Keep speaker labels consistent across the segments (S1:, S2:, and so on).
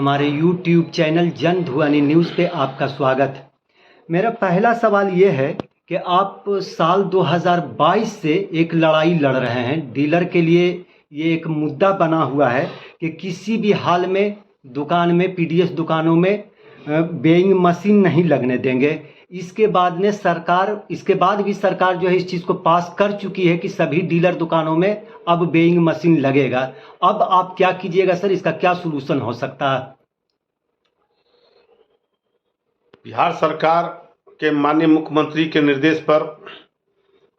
S1: हमारे YouTube channel जन ध्वनि न्यूज़ पे आपका स्वागत है। मेरा पहला सवाल ये है कि आप साल 2022 से एक लड़ाई लड़ रहे हैं। डीलर के लिए ये एक मुद्दा बना हुआ है कि किसी भी हाल में दुकान में पीडीएस दुकानों में वेइंग मशीन नहीं लगने देंगे। इसके बाद भी सरकार जो है इस चीज़ को पास कर चुकी है कि सभी डीलर दुकानों में अब वेइंग मशीन लगेगा। अब आप क्या कीजिएगा सर, इसका क्या सलूशन हो सकता है?
S2: बिहार सरकार के माननीय मुख्यमंत्री के निर्देश पर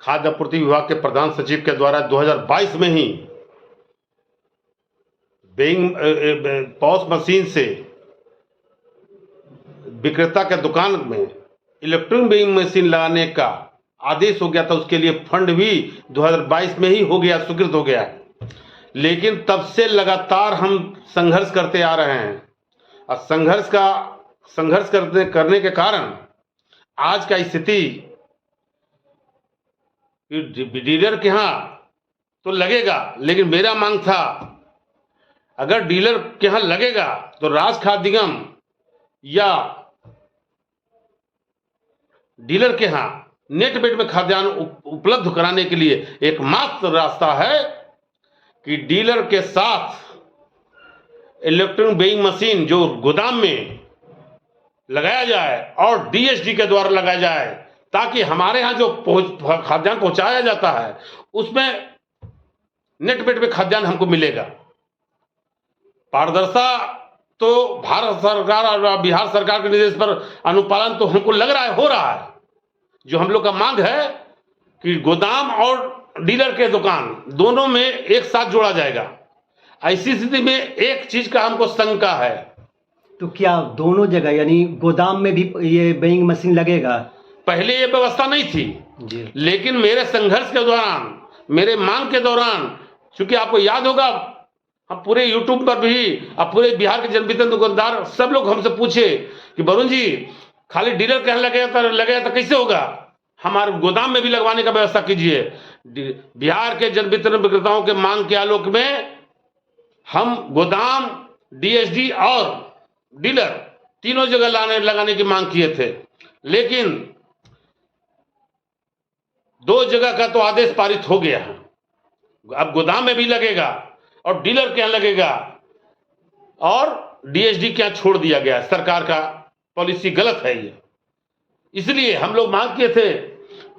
S2: खाद्य आपूर्ति विभाग के प्रधान सचिव के द्वारा 2022 में ही वेइंग पॉस मशीन से विक्रेता के दुकान में इलेक्ट्रॉनिक वेइंग मशीन लगाने का आदेश हो गया था। उसके लिए फंड भी 2022 में ही हो गया, स्वीकृत हो गया। लेकिन तब से लगातार हम संघर्ष करते आ रहे हैं और संघर्ष करने के कारण आज का स्थिति डीलर के यहाँ तो लगेगा, लेकिन मेरा मांग था अगर डीलर के यहाँ लगेगा तो राज्य खाद्य निगम या डीलर के यहाँ नेट वेट में खाद्यान्न उपलब्ध कराने के लिए एकमात्र रास्ता है कि डीलर के साथ इलेक्ट्रॉनिक वेइंग मशीन जो गोदाम में लगाया जाए और डीएसडी के द्वारा लगाया जाए, ताकि हमारे यहाँ जो खाद्यान्न पहुंचाया जाता है उसमें नेट वेट में खाद्यान्न हमको मिलेगा। पारदर्शिता तो भारत सरकार और बिहार सरकार के निर्देश पर अनुपालन तो हमको लग रहा है हो रहा है। जो हम लोग का मांग है कि गोदाम और डीलर के दुकान दोनों में एक साथ जोड़ा जाएगा। ऐसी स्थिति में एक चीज का हमको शंका है।
S1: तो क्या दोनों जगह यानी गोदाम में भी ये वेइंग मशीन लगेगा?
S2: पहले ये व्यवस्था नहीं थी
S1: जी।
S2: लेकिन मेरे संघर्ष के दौरान, मेरे मांग के दौरान, चूंकि आपको याद होगा हम पूरे यूट्यूब पर भी अब पूरे बिहार के जनवितरण दुकानदार सब लोग हमसे पूछे कि वरुण जी खाली डीलर कहने लगेगा तो कैसे होगा, हमारे गोदाम में भी लगवाने का व्यवस्था कीजिए। बिहार के जनवितरण विक्रेताओं के मांग के आलोक में हम गोदाम, डीएसडी और डीलर तीनों जगह लगाने की मांग किए थे, लेकिन 2 जगह का तो आदेश पारित हो गया है। अब गोदाम में भी लगेगा और डीलर के यहाँ लगेगा और डीएसडी के यहाँ छोड़ दिया गया। सरकार का पॉलिसी गलत है ये। इसलिए हम लोग मांग किए थे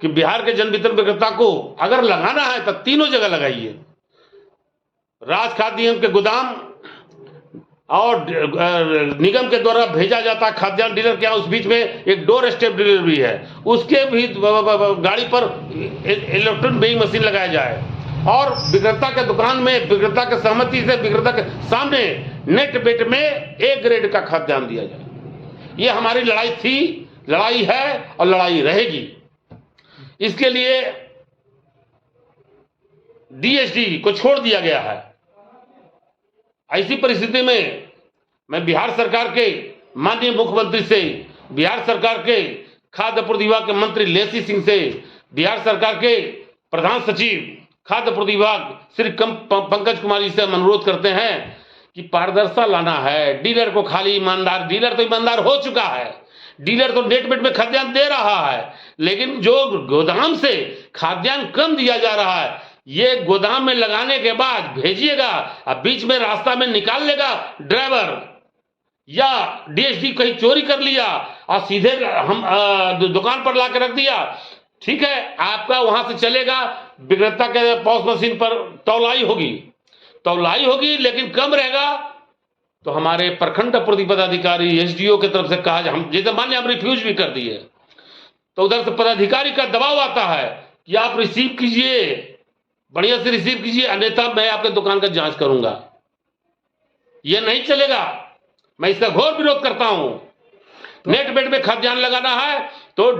S2: कि बिहार के जनवितरण विक्रेता को अगर लगाना है तो तीनों जगह लगाइए। राज्य खाद्य निगम के गोदाम और निगम के द्वारा भेजा जाता खाद्यान्न डीलर के यहाँ, उस बीच में एक डोर स्टेप डिलीवरी है, उसके भी गाड़ी पर इलेक्ट्रॉनिक वेइंग मशीन लगाया जाए और विक्रेता के दुकान में विक्रेता के सहमति से विक्रेता के सामने नेट वेट में ए ग्रेड का खाद्यान्न दिया जाए। ये हमारी लड़ाई थी, लड़ाई है और लड़ाई रहेगी। इसके लिए डीएसडी को छोड़ दिया गया है। ऐसी परिस्थिति में मैं बिहार सरकार के माननीय मुख्यमंत्री से, बिहार सरकार के खाद्य आपूर्ति विभाग के मंत्री लेसी सिंह से, बिहार सरकार के प्रधान सचिव खाद्य आपूर्ति विभाग श्री पंकज कुमार जी से हम अनुरोध करते हैं कि पारदर्शिता लाना है। डीलर को खाली ईमानदार, डीलर तो ईमानदार हो चुका है, डीलर तो नेट वेट में खाद्यान्न दे रहा है, लेकिन जो गोदाम से खाद्यान्न कम दिया जा रहा है ये गोदाम में लगाने के बाद भेजिएगा, अब बीच में रास्ता में निकाल लेगा ड्राइवर या डीएसडी कहीं चोरी कर लिया और सीधे हम दुकान पर ला के रख दिया, ठीक है, आपका वहां से चलेगा, विक्रेता के पॉस मशीन पर तौलाई होगी लेकिन कम रहेगा। तो हमारे प्रखंड आपूर्ति पदाधिकारी एसडीओ की तरफ से कहा, हम जैसे मान लिया हम रिफ्यूज भी कर दिए तो उधर से पदाधिकारी का दबाव आता है कि आप रिसीव कीजिए, बढ़िया से रिसीव कीजिए, अन्यथा मैं आपके दुकान का जांच करूंगा। यह नहीं चलेगा, मैं इसका घोर विरोध करता हूं। नेट वेट में खाद्यान्न लगाना है तो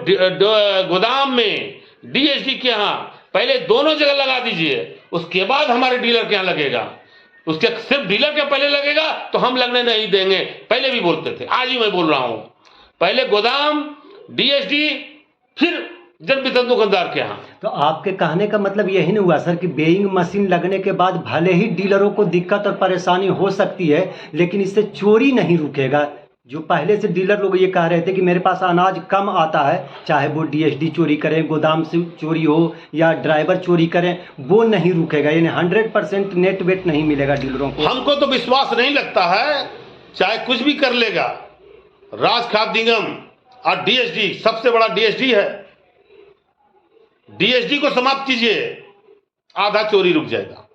S2: गोदाम में, डीएसडी के यहाँ पहले दोनों जगह लगा दीजिए, उसके बाद हमारे डीलर के यहाँ लगेगा। उसके सिर्फ डीलर के पहले लगेगा तो हम लगने नहीं देंगे। पहले भी बोलते थे, आज ही मैं बोल रहा हूं, पहले गोदाम, डीएसडी, फिर जन वितरण दुकानदार के यहाँ।
S1: तो आपके कहने का मतलब यही नहीं हुआ सर कि वेइंग मशीन लगने के बाद भले ही डीलरों को दिक्कत और परेशानी हो सकती है, लेकिन इससे चोरी नहीं रुकेगा? जो पहले से डीलर लोग ये कह रहे थे कि मेरे पास अनाज कम आता है, चाहे वो डीएसडी चोरी करें, गोदाम से चोरी हो या ड्राइवर चोरी करें, वो नहीं रुकेगा, यानी 100% नेट वेट नहीं मिलेगा डीलरों को?
S2: हमको तो विश्वास नहीं लगता है, चाहे कुछ भी कर लेगा राज खाद्य निगम और डीएसडी, सबसे बड़ा डीएसडी है, डीएसडी को समाप्त कीजिए, आधा चोरी रुक जाएगा।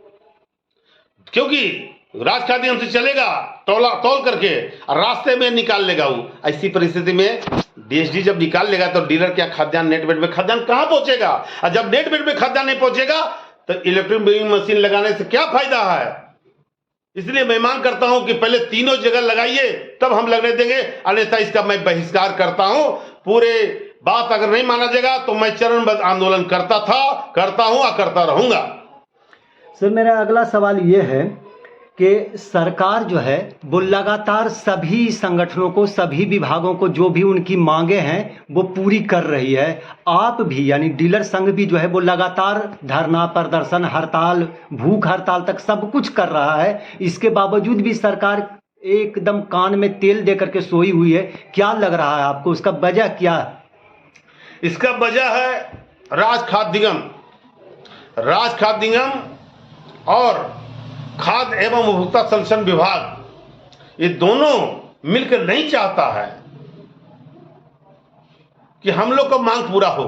S2: क्योंकि राज खाद्य निगम से चलेगा तौल करके और रास्ते में निकाल लेगा वो। ऐसी परिस्थिति में डीएसडी जब निकाल लेगा तो डीलर क्या खाद्यान्न नेट वेट में खाद्यान्न कहां पहुंचेगा? और जब नेट वेट में खाद्यान्न नहीं पहुंचेगा तो इलेक्ट्रॉनिक वेइंग मशीन लगाने से क्या फायदा है? इसलिए मैं मांग करता हूं कि पहले तीनों जगह लगाइए, तब हम लगने देंगे, अन्यथा इसका मैं बहिष्कार करता हूं। पूरे बात अगर नहीं माना जाएगा तो मैं चरणबद्ध आंदोलन करता हूं और करता रहूंगा।
S1: सर, मेरा अगला सवाल ये है कि सरकार जो है वो लगातार सभी संगठनों को, सभी विभागों को जो भी उनकी मांगे हैं वो पूरी कर रही है। आप भी यानी डीलर संघ भी जो है वो लगातार धरना, प्रदर्शन, हड़ताल, भूख हड़ताल तक सब कुछ कर रहा है। इसके बावजूद भी सरकार एकदम कान में तेल दे करके सोई हुई है। क्या लग रहा है आपको, उसका वजह क्या है?
S2: इसका वजह है राज खाद्य निगम और खाद्य एवं उपभोक्ता संरक्षण विभाग, ये दोनों मिलकर नहीं चाहता है कि हम लोग का मांग पूरा हो।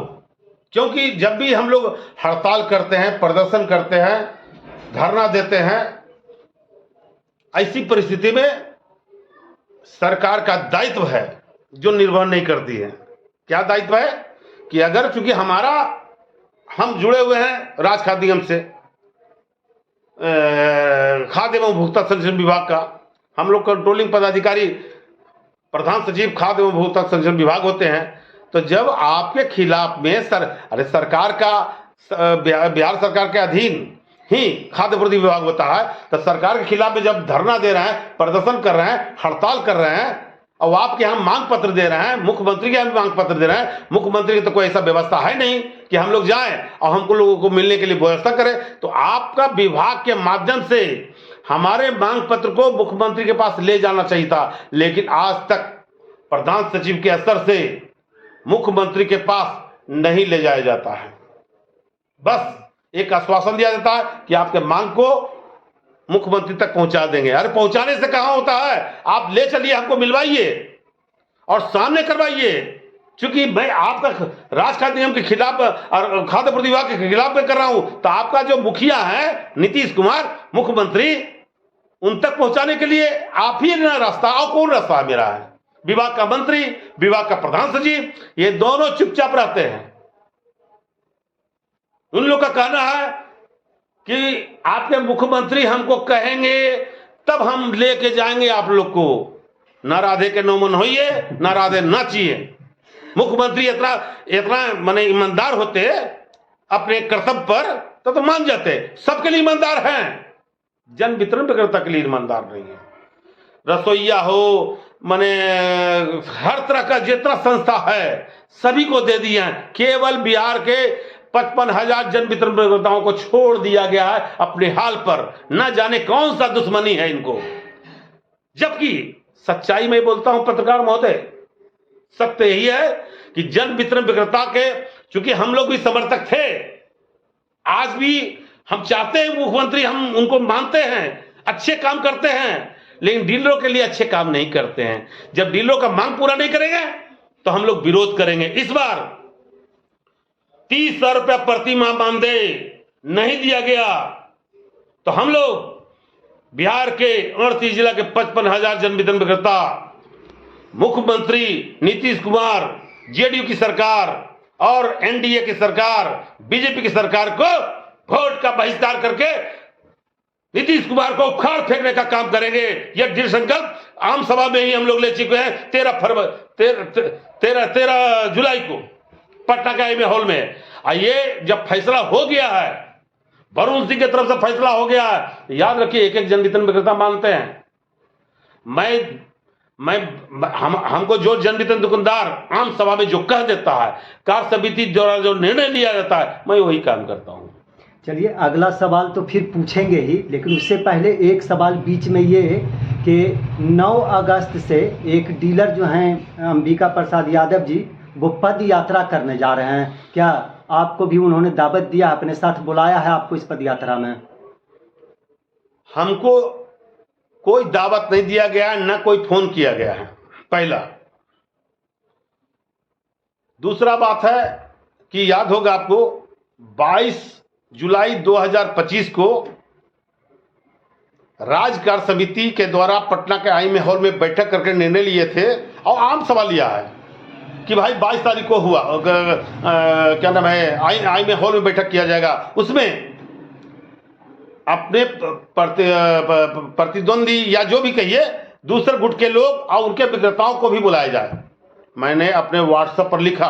S2: क्योंकि जब भी हम लोग हड़ताल करते हैं, प्रदर्शन करते हैं, धरना देते हैं, ऐसी परिस्थिति में सरकार का दायित्व है जो निर्वहन नहीं करती है। क्या दायित्व है कि अगर चूंकि हम जुड़े हुए हैं राज खाद्य निगम से, खाद्य एवं उपभोक्ता संरक्षण विभाग का, हम लोग कंट्रोलिंग पदाधिकारी प्रधान सचिव खाद्य एवं उपभोक्ता संरक्षण विभाग होते हैं। तो जब आपके खिलाफ में सरकार का, बिहार सरकार के अधीन ही खाद्य आपूर्ति विभाग होता है, तो सरकार के खिलाफ में जब धरना दे रहे हैं, प्रदर्शन कर रहे हैं, हड़ताल कर रहे हैं और आपके यहाँ मांग पत्र दे रहे हैं, मुख्यमंत्री के यहाँ मांग पत्र दे रहे हैं, मुख्यमंत्री की तो कोई ऐसा व्यवस्था है नहीं कि हम लोग जाएं और हमको लोगों को मिलने के लिए व्यवस्था करें। तो आपका विभाग के माध्यम से हमारे मांग पत्र को मुख्यमंत्री के पास ले जाना चाहिए था, लेकिन आज तक प्रधान सचिव के स्तर से मुख्यमंत्री के पास नहीं ले जाया जाता है। बस एक आश्वासन दिया जाता है कि आपके मांग को मुख्यमंत्री तक पहुंचा देंगे। अरे पहुंचाने से कहां होता है, आप ले चलिए, हमको मिलवाइए और सामने करवाइए। क्योंकि मैं आपका राज खाद्य निगम के खिलाफ और खाद्य आपूर्ति विभाग के खिलाफ में कर रहा हूं, तो आपका जो मुखिया है नीतीश कुमार, मुख्यमंत्री, उन तक पहुंचाने के लिए आप ही ना रास्ता, और कौन रास्ता मेरा है? विभाग का मंत्री, विभाग का प्रधान सचिव, ये दोनों चुपचाप रहते हैं। उन लोग का कहना है कि आपके मुख्यमंत्री हमको कहेंगे तब हम लेके जाएंगे आप लोग को। ना राधे के नौमन होइए, ना राधे नाचिए। मुख्यमंत्री इतना माने ईमानदार होते अपने कर्तव्य पर तो मान जाते। सबके लिए ईमानदार हैं, जन वितरण विक्रेता के लिए ईमानदार नहीं है। रसोईया हो, माने हर तरह का जितना संस्था है सभी को दे दिया है। केवल बिहार के 55,000 जन वितरण विक्रेताओं को छोड़ दिया गया है अपने हाल पर। न जाने कौन सा दुश्मनी है इनको। जबकि सच्चाई में बोलता हूं पत्रकार महोदय, सत्य यही है कि जन वितरण विक्रेता के, चूंकि हम लोग भी समर्थक थे, आज भी हम चाहते हैं मुख्यमंत्री, हम उनको मानते हैं, अच्छे काम करते हैं, लेकिन डीलरों के लिए अच्छे काम नहीं करते हैं। जब डीलरों का मांग पूरा नहीं करेंगे तो हम लोग विरोध करेंगे। इस बार 30,000 रुपया प्रति माह मानदेय नहीं दिया गया तो हम लोग बिहार के 38 जिला के 55,000 जन वितरण विक्रेता, मुख्यमंत्री नीतीश कुमार, जेडीयू की सरकार और एनडीए की सरकार, बीजेपी की सरकार को वोट का बहिष्कार करके नीतीश कुमार को उखाड़ फेंकने का काम करेंगे। यह दृढ़ संकल्प आम सभा में ही हम लोग ले चुके हैं 13 जुलाई को पटना के IMA हॉल में। ये जब फैसला हो गया है, वरुण सिंह की तरफ से फैसला हो गया है, याद रखिए एक एक जन वितरण विक्रेता मानते हैं। हमको जो जन वितरण दुकानदार आम सभा में जो कह देता है, कार्य समिति द्वारा जो निर्णय लिया जाता है, मैं वही काम करता हूँ।
S1: चलिए, अगला सवाल तो फिर पूछेंगे ही, लेकिन उससे पहले एक सवाल बीच में ये कि 9 अगस्त से एक डीलर जो हैं अंबिका प्रसाद यादव जी, वो पद यात्रा करने जा रहे हैं। क्या आपको भी उन्होंने दावत दिया, अपने साथ बुलाया है आपको इस पद यात्रा में?
S2: हमको कोई दावत नहीं दिया गया, न कोई फोन किया गया है, पहला। दूसरा बात है कि याद होगा आपको 22 जुलाई 2025 को राज्य कार्य समिति के द्वारा पटना के आई में हॉल में बैठक करके निर्णय लिए थे और आम सवाल लिया है कि भाई 22 तारीख को हुआ क्या नाम है, आई में हॉल में बैठक किया जाएगा, उसमें अपने प्रतिद्वंदी या जो भी कहिए दूसरे गुट के लोग और उनके विक्रेताओं को भी बुलाया जाए। मैंने अपने व्हाट्सएप पर लिखा,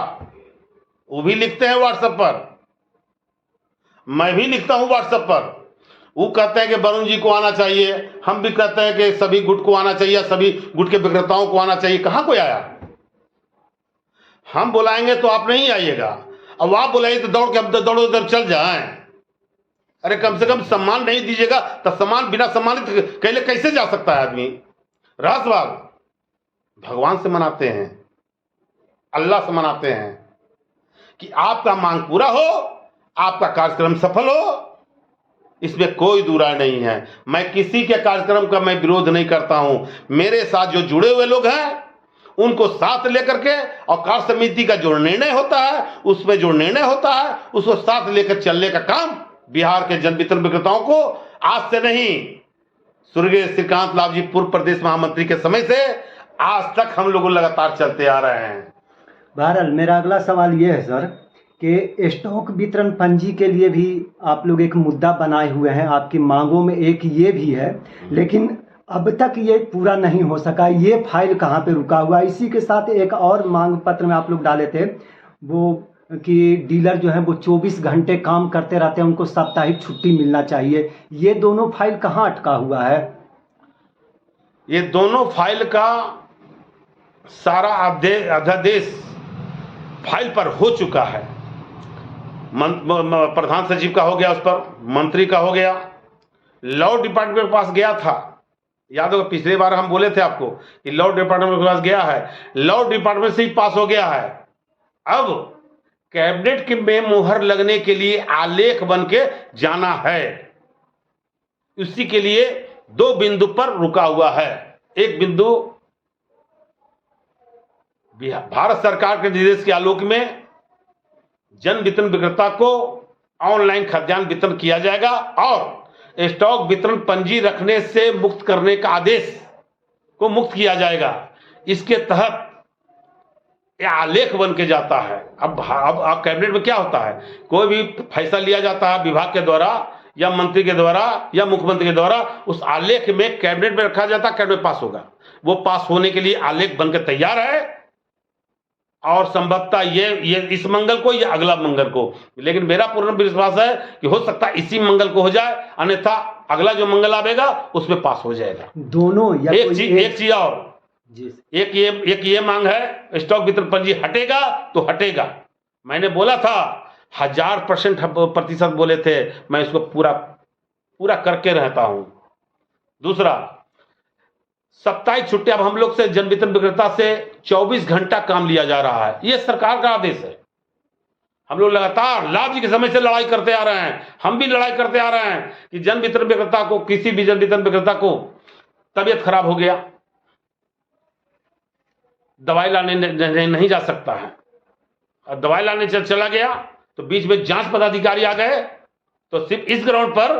S2: वो भी लिखते हैं व्हाट्सएप पर, मैं भी लिखता हूं व्हाट्सएप पर। वो कहते हैं कि वरुण जी को आना चाहिए, हम भी कहते हैं कि सभी गुट को आना चाहिए, सभी गुट के विक्रेताओं को आना चाहिए। कहां कोई आया? हम बुलाएंगे तो आप नहीं आइएगा, अब आप बुलाइए तो दौड़ के दौड़ो उधर चल जाएं। अरे कम से कम सम्मान नहीं दीजिएगा तो सम्मान बिना सम्मानित कहले कैसे जा सकता है आदमी? राष्ट्रवाद भगवान से मनाते हैं, अल्लाह से मनाते हैं कि आपका मांग पूरा हो, आपका कार्यक्रम सफल हो, इसमें कोई दुराय नहीं है। मैं किसी के कार्यक्रम का मैं विरोध नहीं करता हूं। मेरे साथ जो जुड़े हुए लोग हैं उनको साथ लेकर के, और कार्य समिति का जो निर्णय होता है उसमें जो निर्णय होता है उसको साथ लेकर चलने का काम बिहार के जन वितरण विक्रेताओं को आज से नहीं, स्वर्गीय श्रीकांत लाभ जी पूर्व प्रदेश महामंत्री के समय से आज तक हम लोग लगातार चलते आ रहे हैं।
S1: बहरहाल मेरा अगला सवाल ये है सर कि स्टॉक वितरण पंजी के लिए भी आप लोग एक मुद्दा बनाए हुए हैं, आपकी मांगों में एक ये भी है, लेकिन अब तक ये पूरा नहीं हो सका। ये फाइल कहाँ पे रुका हुआ? इसी के साथ एक और मांग पत्र में आप लोग डाले थे वो कि डीलर जो है वो 24 घंटे काम करते रहते हैं, उनको साप्ताहिक छुट्टी मिलना चाहिए। ये दोनों फाइल कहाँ अटका हुआ है?
S2: ये दोनों फाइल का सारा अध्यादेश फाइल पर हो चुका है। प्रधान सचिव का हो गया, उस पर मंत्री का हो गया, लॉ डिपार्टमेंट के पास गया था। याद होगा पिछली बार हम बोले थे आपको कि लॉ डिपार्टमेंट के पास गया है, लॉ डिपार्टमेंट से ही पास हो गया है। अब कैबिनेट के में मुहर लगने के लिए आलेख बन के जाना है, उसी के लिए 2 बिंदु पर रुका हुआ है। एक बिंदु भारत सरकार के निर्देश के आलोक में जन वितरण विक्रेता को ऑनलाइन खाद्यान्न वितरण किया जाएगा और स्टॉक वितरण पंजी रखने से मुक्त करने का आदेश को मुक्त किया जाएगा। इसके तहत यह आलेख बन के जाता है। अब कैबिनेट में क्या होता है, कोई भी फैसला लिया जाता है विभाग के द्वारा या मंत्री के द्वारा या मुख्यमंत्री के द्वारा, उस आलेख में कैबिनेट में रखा जाता है, कैबिनेट पास होगा। वो पास होने के लिए आलेख बनकर तैयार है और संभवतः ये इस मंगल को या अगला मंगल को, लेकिन मेरा पूर्ण विश्वास है कि हो सकता है इसी मंगल को हो जाए, अन्यथा अगला जो मंगल आएगा उसमें पास हो जाएगा।
S1: दोनों या
S2: एक चीज और एक ये मांग है, स्टॉक वितरण पंजी हटेगा तो हटेगा। मैंने बोला था 1000% बोले थे, मैं इसको पूरा करके रहता हूं। दूसरा, साप्ताहिक छुट्टी अब हम लोग से जन वितरण विक्रेता से 24 घंटा काम लिया जा रहा है। यह सरकार का आदेश है। हम लोग लगातार लाभ जी के समय से लड़ाई करते आ रहे हैं, हम भी लड़ाई करते आ रहे हैं कि जन वितरण विक्रेता को, किसी भी जन वितरण विक्रेता को तबीयत खराब हो गया, दवाई लाने नहीं जा सकता है, और दवाई लाने चला गया तो बीच में जांच पदाधिकारी आ गए तो सिर्फ इस ग्राउंड पर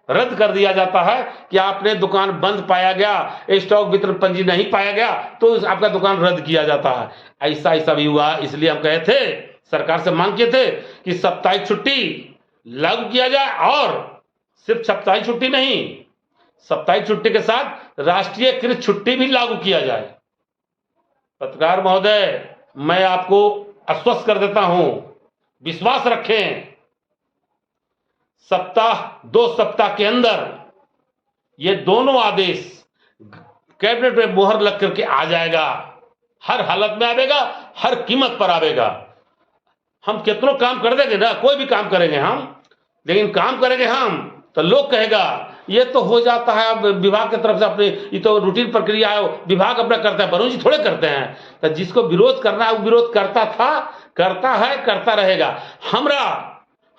S2: रद्द कर दिया जाता है कि आपने दुकान बंद पाया गया, स्टॉक वितरण पंजी नहीं पाया गया तो आपका दुकान रद्द किया जाता है। ऐसा भी हुआ। इसलिए हम कहे थे, सरकार से मांग किए थे कि साप्ताहिक छुट्टी लागू किया जाए, और सिर्फ साप्ताहिक छुट्टी नहीं, साप्ताहिक छुट्टी के साथ राष्ट्रीयकृत छुट्टी भी लागू किया जाए। पत्रकार महोदय, मैं आपको आश्वस्त कर देता हूं, विश्वास रखें, 2 सप्ताह के अंदर ये दोनों आदेश कैबिनेट में मोहर लग करके आ जाएगा, हर हालत में आवेगा, हर कीमत पर आवेगा। हम कितनों काम कर देंगे ना, कोई भी काम करेंगे हम, लेकिन काम करेंगे हम तो लोग कहेगा ये तो हो जाता है अब विभाग की तरफ से, अपने ये तो रूटीन प्रक्रिया है, विभाग अपना करता है, वरुण जी थोड़े करते हैं। तो जिसको विरोध करना है वो विरोध करता था, करता है, करता रहेगा।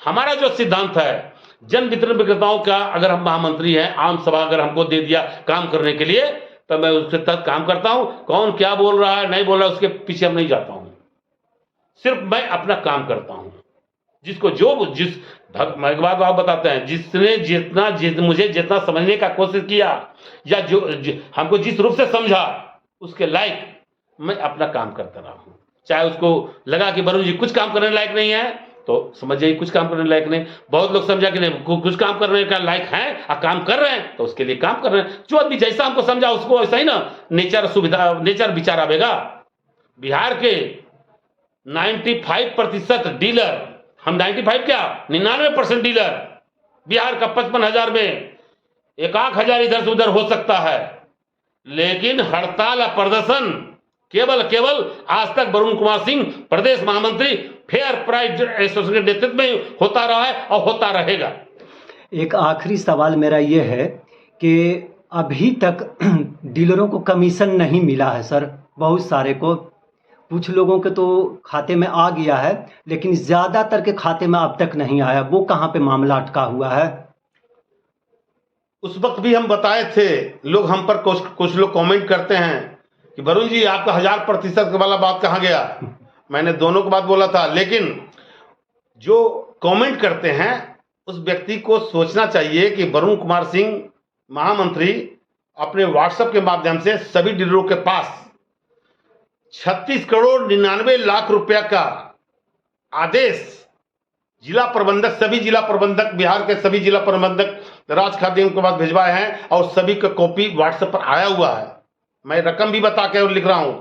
S2: हमारा जो सिद्धांत है, जन वितरण विक्रेताओं का अगर हम महामंत्री हैं, आम सभा अगर हमको दे दिया काम करने के लिए, तो मैं उसके तहत काम करता हूं। कौन क्या बोल रहा है नहीं बोल रहा है उसके पीछे हम नहीं जाता हूं, सिर्फ मैं अपना काम करता हूं। जिसको मैं एक बात आप बताते हैं, जिसने मुझे जितना समझने का कोशिश किया या हमको जिस रूप से समझा, उसके लायक मैं अपना काम करता रहा हूं। चाहे उसको लगा कि वरुण जी कुछ काम करने लायक नहीं है, तो समझ जाइए कुछ काम करने लायक नहीं। बहुत लोग समझा कि नहीं कुछ काम करने का लायक है और काम कर रहे हैं, तो उसके लिए काम कर रहे हैं। जो आदमी जैसा हमको समझा उसको वैसा ही ना नेचर विचार आवेगा। बिहार के 95% डीलर, हम 95 क्या 99% डीलर, बिहार का 55,000 में 1,000 इधर से उधर हो सकता है, लेकिन हड़ताल और प्रदर्शन केवल आज तक वरुण कुमार सिंह प्रदेश महामंत्री फेयर प्राइस एसोसिएशन के नेतृत्व में होता रहा है और होता रहेगा।
S1: एक आखिरी सवाल मेरा ये है कि अभी तक डीलरों को कमीशन नहीं मिला है सर, बहुत सारे को, कुछ लोगों के तो खाते में आ गया है, लेकिन ज़्यादातर के खाते में अब तक नहीं आया। वो कहाँ पे मामला अटका हुआ है?
S2: उस वक्त भी हम बताए थे, लोग हम पर कुछ लोग कमेंट करते हैं कि वरुण जी आपका 1000% वाला बात कहाँ गया। मैंने दोनों की बात बोला था, लेकिन जो कमेंट करते हैं उस व्यक्ति को सोचना चाहिए कि वरुण कुमार सिंह महामंत्री अपने व्हाट्सएप के माध्यम से सभी डीलरों के पास 36 करोड़ 99 लाख रुपया का आदेश जिला प्रबंधक, सभी जिला प्रबंधक, बिहार के सभी जिला प्रबंधक राज खाद्य के पास भिजवाए हैं और सभी का कॉपी व्हाट्सएप पर आया हुआ है। मैं रकम भी बता के लिख रहा हूं।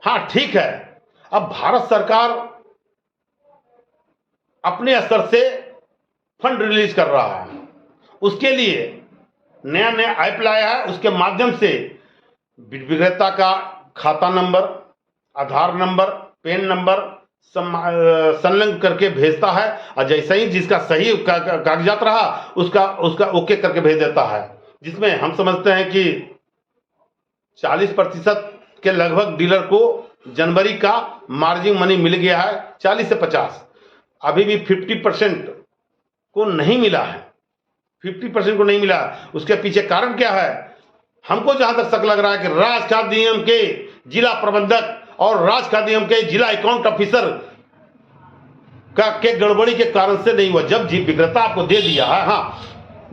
S2: हाँ ठीक है, अब भारत सरकार अपने स्तर से फंड रिलीज कर रहा है, उसके लिए नया ऐप लाया है। उसके माध्यम से विक्रेता का खाता नंबर, आधार नंबर, पैन नंबर संलग्न करके भेजता है, और जैसे ही जिसका सही कागजात रहा उसका ओके करके भेज देता है, जिसमें हम समझते हैं कि 40% के लगभग डीलर को जनवरी का मार्जिन मनी मिल गया है। 40 से 50, अभी भी 50% को नहीं मिला है, 50% को नहीं मिला। उसके पीछे कारण क्या है? हमको जहां तक शक लग रहा है कि राज खाद्य निगम के जिला प्रबंधक और राज खाद्य निगम के जिला अकाउंट ऑफिसर के गड़बड़ी के कारण से नहीं हुआ। जब विक्रेता आपको दे दिया है, हाँ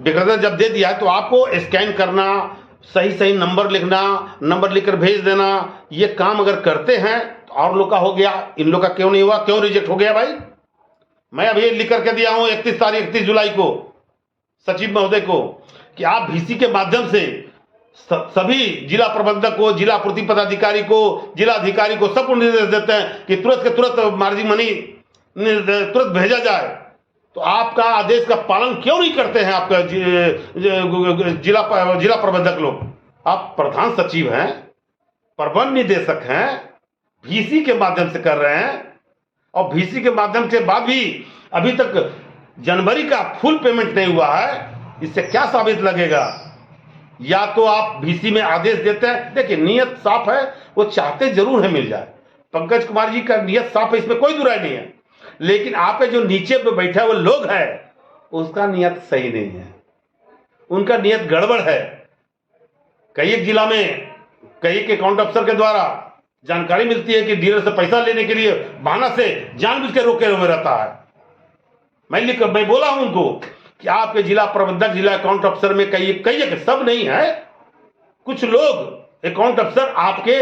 S2: विक्रेता जब दे दिया है तो आपको स्कैन करना, सही नंबर लिखना, नंबर लिखकर भेज देना, ये काम अगर करते हैं तो और लोग का हो गया, इन लोग का क्यों नहीं हुआ, क्यों रिजेक्ट हो गया भाई? मैं अभी लिख करके दिया हूं 31 जुलाई को सचिव महोदय को कि आप VC के माध्यम से सभी जिला प्रबंधक को, जिला पूर्ति पदाधिकारी को, जिला अधिकारी को सबको निर्देश देते हैं कि तुरंत के तुरंत मार्जिन मनी तुरंत भेजा जाए। तो आपका आदेश का पालन क्यों नहीं करते हैं आपका जिला प्रबंधक लोग? आप प्रधान सचिव हैं, प्रबंध निदेशक हैं, VC के माध्यम से कर रहे हैं, और VC के माध्यम से बाद भी अभी तक जनवरी का फुल पेमेंट नहीं हुआ है। इससे क्या साबित लगेगा? या तो आप VC में आदेश देते हैं, देखिए नियत साफ है, वो चाहते जरूर है मिल जाए, पंकज कुमार जी का नियत साफ है, इसमें कोई दुराई नहीं है, लेकिन आपके जो नीचे पे बैठा वो लोग है उसका नियत सही नहीं है, उनका नियत गड़बड़ है। कई एक जिला में कई एक अकाउंट अफसर के द्वारा जानकारी मिलती है कि डीलर से पैसा लेने के लिए बहाना से जानबूझ के रोके हुए रहता है। मैं बोला हूं उनको कि आपके जिला प्रबंधक, जिला अकाउंट अफसर में कई एक सब नहीं है, कुछ लोग अकाउंट अफसर आपके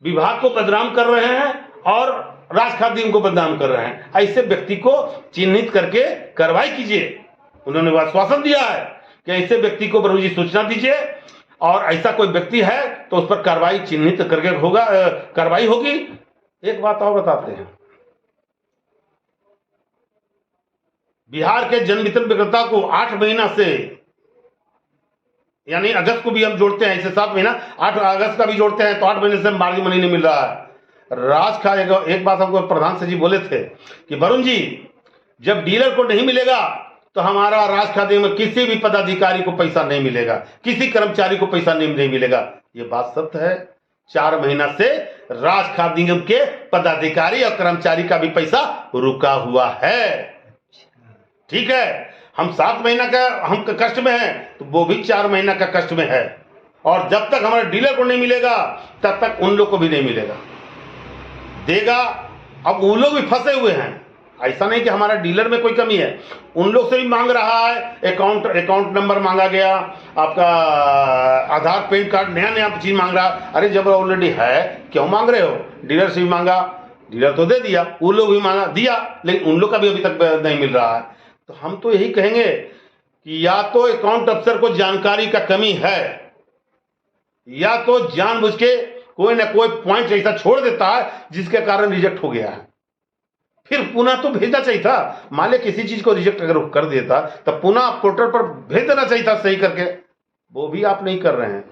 S2: विभाग को बदनाम कर रहे हैं और राज खाद्य को बदनाम कर रहे हैं। ऐसे व्यक्ति को चिन्हित करके कार्रवाई कीजिए। उन्होंने आश्वासन दिया है कि ऐसे व्यक्ति को वरुण जी सूचना दीजिए, और ऐसा कोई व्यक्ति है तो उस पर कार्रवाई चिन्हित करके होगा, कार्रवाई होगी। एक बात और बताते हैं, बिहार के जन वितरण विक्रेता को 8 महीना से यानी अगस्त को भी हम जोड़ते हैं, इसे 7 महीना, 8 अगस्त का भी जोड़ते हैं तो 8 महीने से मार्जिन मनी नहीं मिल रहा है। राज खा एक बात हमको प्रधान सचिव बोले थे कि वरुण जी, जब डीलर को नहीं मिलेगा तो हमारा राज खाते में किसी भी पदाधिकारी को पैसा नहीं मिलेगा, किसी कर्मचारी को पैसा नहीं मिलेगा। ये बात सत्य है। 4 महीना से राज खाद्य निगम के पदाधिकारी और कर्मचारी का भी पैसा रुका हुआ है। ठीक है, हम 7 महीना का हम कष्ट में हैं तो वो भी 4 महीना का कष्ट में है, और जब तक हमारे डीलर को नहीं मिलेगा तब तक उन लोग को भी नहीं मिलेगा, देगा। अब उन लोग भी फंसे हुए हैं, ऐसा नहीं कि हमारा डीलर में कोई कमी है, उन लोग से भी मांग रहा है। अकाउंट नंबर मांगा गया, आपका आधार पैन कार्ड, नया चीज मांग रहा। अरे जब ऑलरेडी है क्यों मांग रहे हो? डीलर से भी मांगा, डीलर तो दे दिया, उन लोग भी मांगा दिया, लेकिन उन लोग का भी अभी तक नहीं मिल रहा है। तो हम तो यही कहेंगे कि या तो अकाउंट अफसर को जानकारी का कमी है, या तो जानबूझ के कोई ना कोई पॉइंट ऐसा छोड़ देता है जिसके कारण रिजेक्ट हो गया है। फिर पुनः तो भेजना चाहिए था। मान लिया किसी चीज को रिजेक्ट अगर कर देता तब पुनः पोर्टल पर भेज देना चाहिए था सही करके, वो भी आप नहीं कर रहे हैं।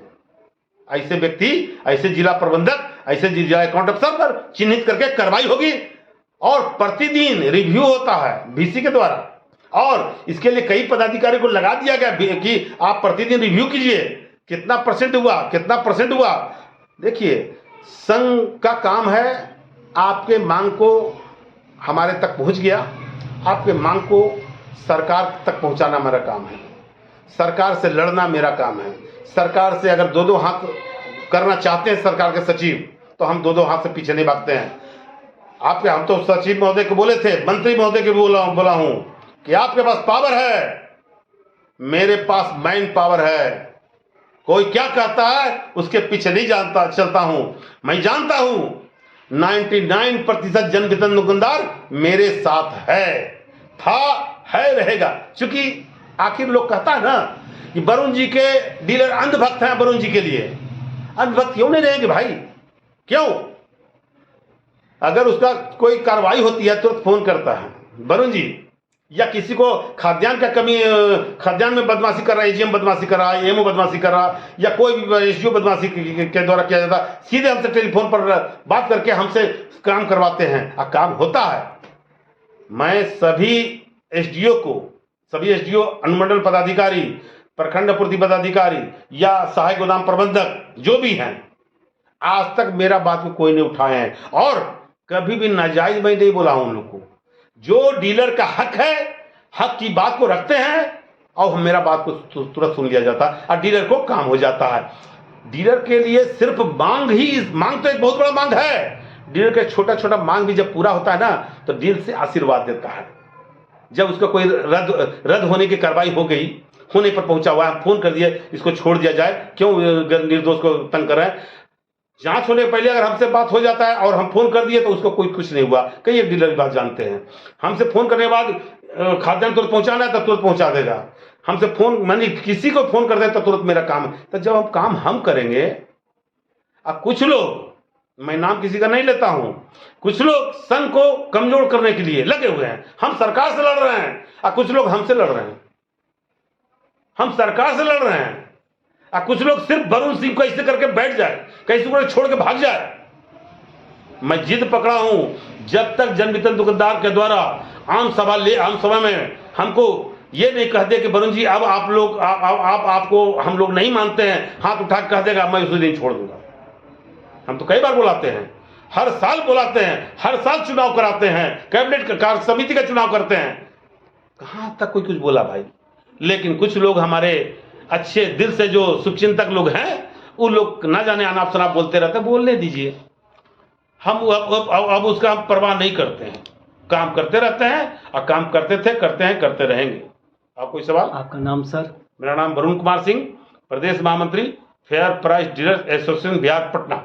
S2: ऐसे व्यक्ति, ऐसे जिला प्रबंधक, ऐसे जिला अकाउंट अफसर पर चिन्हित करके कार्रवाई होगी, और प्रतिदिन रिव्यू होता है बीसी के द्वारा, और इसके लिए कई पदाधिकारी को लगा दिया गया कि आप प्रतिदिन रिव्यू कीजिए, कितना परसेंट हुआ, कितना परसेंट हुआ। देखिए, संघ का काम है आपके मांग को हमारे तक पहुंच गया, आपके मांग को सरकार तक पहुंचाना मेरा काम है, सरकार से लड़ना मेरा काम है। सरकार से अगर दो हाथ करना चाहते हैं सरकार के सचिव, तो हम दो हाथ से पीछे नहीं भागते हैं। आपके हम तो सचिव महोदय को बोले थे, मंत्री महोदय को बोला हूं कि आपके पास पावर है, मेरे पास मैन पावर है। कोई क्या कहता है उसके पीछे नहीं चलता हूं। मैं जानता हूं 99% जन वितरण दुकानदार मेरे साथ है, रहेगा। क्योंकि आखिर लोग कहता है ना कि वरुण जी के डीलर अंधभक्त हैं। वरुण जी के लिए अंधभक्त क्यों नहीं रहेंगे भाई? क्यों? अगर उसका कोई कार्रवाई होती है तुरंत फोन करता है वरुण जी, या किसी को खाद्यान्न का कमी, खाद्यान्न में बदमाशी कर रहा है, एजीएम बदमाशी कर रहा है, एमओ बदमाशी कर रहा है, या कोई भी एसडीओ बदमाशी के द्वारा किया जाता है, सीधे हमसे टेलीफोन पर बात करके हमसे काम करवाते हैं और काम होता है। मैं सभी एसडीओ, अनुमंडल पदाधिकारी, प्रखंड आपूर्ति पदाधिकारी या सहायक गोदाम प्रबंधक जो भी हैं, आज तक मेरा बात को कोई नहीं उठाए हैं, और कभी भी नाजायज मैं नहीं बोला हूं उन लोग को। जो डीलर का हक है, हक की बात को रखते हैं, और मेरा बात को तुरंत सुन लिया जाता है और डीलर को काम हो जाता है। डीलर के लिए सिर्फ मांग तो एक बहुत बड़ा मांग है। डीलर का छोटा छोटा मांग भी जब पूरा होता है ना, तो दिल से आशीर्वाद देता है। जब उसका कोई रद्द होने की कार्रवाई हो गई, होने पर पहुंचा हुआ है, फोन कर दिया इसको छोड़ दिया जाए, क्यों निर्दोष को तंग कर रहे हैं। जांच होने के पहले अगर हमसे बात हो जाता है और हम फोन कर दिए तो उसको कोई कुछ नहीं हुआ। कई एक डीलर की बात जानते हैं, हमसे फोन करने के बाद खाद्यान्न तुरंत पहुंचाना है तो तुरंत पहुंचा देगा। हमसे फोन मानी किसी को फोन कर दे तो तुरंत मेरा काम है। तो जब हम काम करेंगे, अब कुछ लोग, मैं नाम किसी का नहीं लेता हूं, कुछ लोग संघ को कमजोर करने के लिए लगे हुए हैं। हम सरकार से लड़ रहे हैं और कुछ लोग हमसे लड़ रहे हैं। हम सरकार से लड़ रहे हैं और कुछ लोग सिर्फ वरुण सिंह को ऐसे करके बैठ जाए, कैसे को छोड़ के भाग जाए। मैं जिद पकड़ा हूं, जब तक जन वितरण दुकानदार के द्वारा आम सभा में हमको ये नहीं कह दे कि वरुण जी अब आपको हम लोग नहीं मानते हैं, हाथ उठा के कह देगा, मैं उसे नहीं छोड़ दूंगा। हम तो कई बार बुलाते हैं, हर साल बुलाते हैं, हर साल चुनाव कराते हैं, कैबिनेट कार्य समिति का चुनाव करते हैं, कहां तक कोई कुछ बोला भाई। लेकिन कुछ लोग हमारे अच्छे दिल से जो शुभचिंतक लोग हैं, वो लोग ना जाने अनाप शनाप बोलते रहते हैं। बोलने दीजिए, हम अब उसका हम परवाह नहीं करते हैं, काम करते रहते हैं और काम करते थे, करते हैं, करते रहेंगे। आप कोई सवाल?
S1: आपका नाम सर?
S2: मेरा नाम वरुण कुमार सिंह, प्रदेश महामंत्री fair price dealers association Bihar Patna.